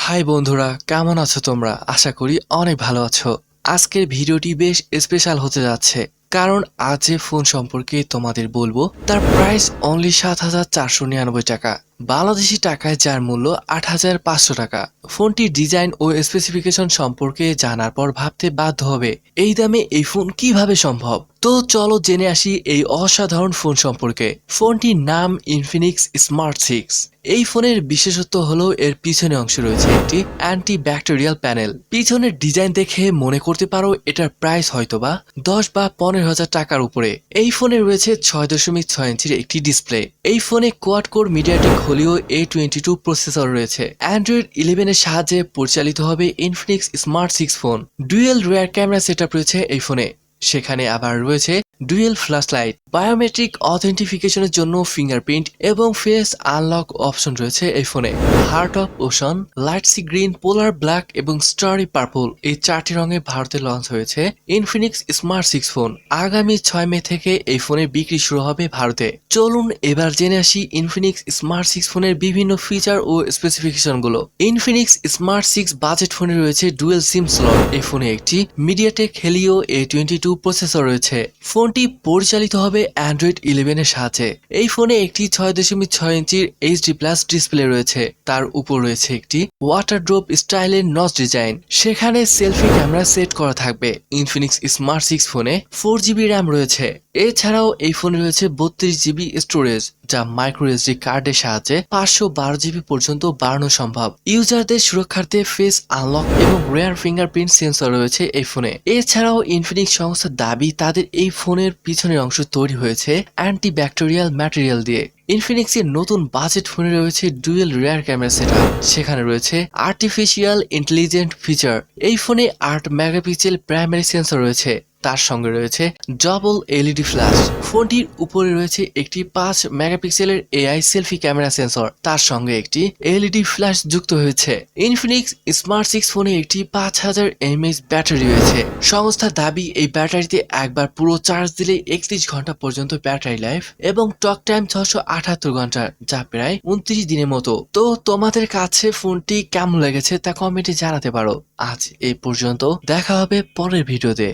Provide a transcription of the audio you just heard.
High বন্ধুরা, কেমন আছো তোমরা? আশা করি অনেক ভালো আছো। আজকের ভিডিওটি বেশ স্পেশাল হতে যাচ্ছে, কারণ আজ যে ফোন সম্পর্কে তোমাদের বলবো তার প্রাইস অনলি ৭,৪৯৯ টাকা, বাংলাদেশি টাকায় যার মূল্য ৮,৫০০ টাকা। ফোনটির ডিজাইন ও স্পেসিফিকেশন সম্পর্কে জানার পর ভাবতে বাধ্য হবে এই দামে এই ফোন কিভাবে সম্ভব। তো চলো জেনে আসি এই অসাধারণ ফোন সম্পর্কে। ফোনটির নাম ইনফিনিক্স স্মার্ট 6। এই ফোনের বিশেষত্ব হলো এর পিছনে অংশে রয়েছে একটি অ্যান্টি ব্যাকটেরিয়াল প্যানেল। পিছনের ডিজাইন দেখে মনে করতে পারো এটার প্রাইস হয়তোবা 10 বা 15,000 টাকার উপরে। এই ফোনে রয়েছে 6.6 ইঞ্চির একটি ডিসপ্লে। এই ফোনে quad core MediaTek Helio A22 processor রয়েছে। অ্যান্ড্রয়েড 11 এর সাহায্যে পরিচালিত হবে Infinix smart 6 phone. Dual rear camera setup রয়েছে এই ফোনে। সেখানে আবার রয়েছে ডুয়েল ফ্ল্যাশ লাইট, বায়োমেট্রিক অথেন্টিফিকেশনের জন্য ফিঙ্গারপ্রিন্ট এবং ফেস আনলক অপশন রয়েছে এই ফোনে। Heart of ocean, light sea green, polar black এবং স্টারি পার্পল এই 4টি রঙে ভারতে লঞ্চ হয়েছে ইনফিনিক্স স্মার্ট 6 ফোন। আগামী 6 মে থেকে এই ফোনের বিক্রি শুরু হবে ভারতে। চলুন এবার জেনে আসি ইনফিনিক্স স্মার্ট 6 ফোনের বিভিন্ন ফিচার ও স্পেসিফিকেশন গুলো। ইনফিনিক্স স্মার্ট 6 বাজেট ফোনে রয়েছে ডুয়েল সিম স্লট। এই ফোনে একটি মিডিয়াটেক হেলিও A22 প্রসেসর রয়েছে। ফোনটি পরিচালিত হবে অ্যান্ড্রয়েড 11 এর সাহায্যে। এই ফোনে একটি 6.6 ইঞ্চির HD প্লাস ডিসপ্লে রয়েছে। তার উপর রয়েছে একটি ওয়াটার ড্রপ স্টাইলের নচ ডিজাইন। সেখানে সেলফি ক্যামেরা সেট করা থাকবে। ইনফিনিক্স স্মার্ট 6 ফোনে 4GB র্যাম রয়েছে। এছাড়াও এই ফোনে রয়েছে 32GB স্টোরেজ, যা মাইক্রোএসডি কার্ডের সাহায্যে 512GB পর্যন্ত বাড়ানো সম্ভব। ইউজারদের সুরক্ষার্থে ফেস আনলক এবং রেয়ার ফিঙ্গারপ্রিন্ট সেন্সর রয়েছে এই ফোনে। এছাড়াও ইনফিনিক্স সংস্থার দাবি তাদের এই ফোনের পিছনের অংশ তৈরি হয়েছে অ্যান্টি ব্যাকটেরিয়াল ম্যাটেরিয়াল দিয়ে। ইনফিনিক্সের নতুন বাজেট ফোনে রয়েছে ডুয়েল রিয়ার ক্যামেরা সেটআপ। সেখানে রয়েছে আর্টিফিশিয়াল ইন্টেলিজেন্ট ফিচার। এই ফোনে 8 মেগাপিক্সেল প্রাইমারি সেন্সর রয়েছে। তার সঙ্গে রয়েছে ডাবল এলইডি ফ্ল্যাশ। ফোনটির উপরে রয়েছে একটি 5 মেগাপিক্সেলের এআই সেলফি ক্যামেরা সেন্সর। তার সঙ্গে একটি এলইডি ফ্ল্যাশ যুক্ত হয়েছে। ইনফিনিক্স স্মার্ট 6 ফোনে একটি 5000 mAh ব্যাটারি রয়েছে। সংস্থার দাবি এই ব্যাটারিতে একবার পুরো চার্জ দিলে 31 ঘন্টা পর্যন্ত ব্যাটারি লাইফ এবং টক টাইম 678 ঘন্টা, যা প্রায় 29 দিনের মতো। তো তোমাদের কাছে ফোনটি কেমন লেগেছে তা কমেন্টে জানাতে পারো। আজ এই পর্যন্ত, দেখা হবে পরের ভিডিওতে।